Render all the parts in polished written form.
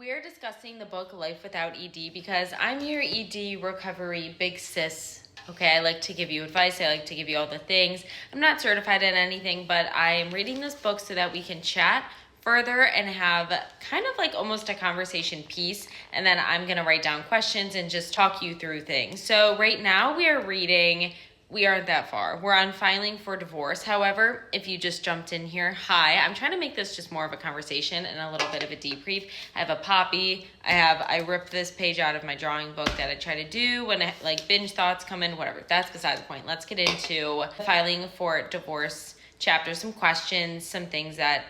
We're discussing the book Life Without ED because I'm your ED recovery big sis. Okay, I like to give you advice. I like to give you all the things. I'm not certified in anything, but I am reading this book so that we can chat further and have kind of like almost a conversation piece. And then I'm going to write down questions and just talk you through things. So right now we aren't that far. We're on filing for divorce. However, if you just jumped in here, hi. I'm trying to make this just more of a conversation and a little bit of a debrief. I have a poppy. I ripped this page out of my drawing book that I try to do when like binge thoughts come in, whatever. That's beside the point. Let's get into filing for divorce chapter, some questions, some things that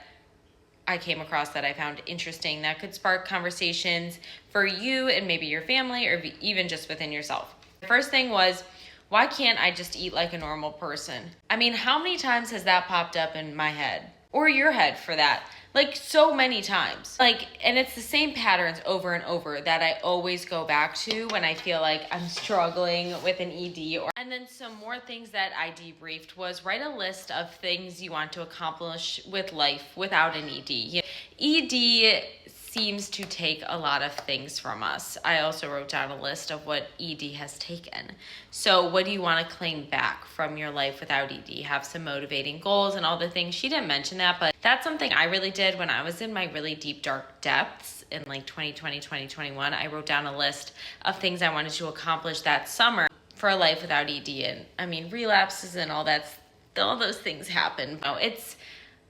I came across that I found interesting that could spark conversations for you and maybe your family or even just within yourself. The first thing was, why can't I just eat like a normal person? I mean, how many times has that popped up in my head? Or your head for that? Like so many times. And it's the same patterns over and over that I always go back to when I feel like I'm struggling with an ED. And then some more things that I debriefed was write a list of things you want to accomplish with life without an ED. ED seems to take a lot of things from us. I also wrote down a list of what ED has taken. So what do you want to claim back from your life without ED? Have some motivating goals and all the things. She didn't mention that, but that's something I really did when I was in my really deep, dark depths in like 2020, 2021. I wrote down a list of things I wanted to accomplish that summer for a life without ED. And I mean, relapses and all those things happen.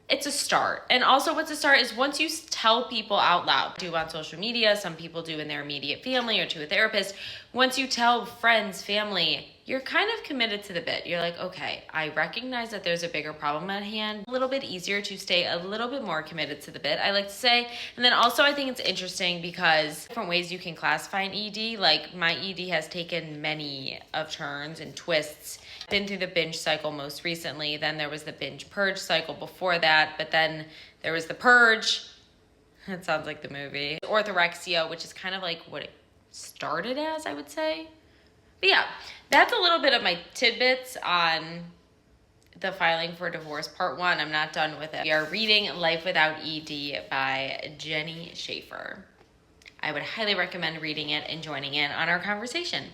It's a start. And also what's a start is once you tell people out loud, do on social media, some people do in their immediate family or to a therapist. Once you tell friends, family, you're kind of committed to the bit. You're like, okay, I recognize that there's a bigger problem at hand. A little bit easier to stay a little bit more committed to the bit, I like to say. And then also I think it's interesting because different ways you can classify an ED. Like my ED has taken many of turns and twists. Been through the binge cycle most recently. Then there was the binge purge cycle before that. But then there was the purge. That sounds like the movie. Orthorexia, which is kind of like what it started as, I would say. But yeah, that's a little bit of my tidbits on the filing for divorce part 1. I'm not done with it. We are reading Life Without ED by Jenny Schaefer. I would highly recommend reading it and joining in on our conversation.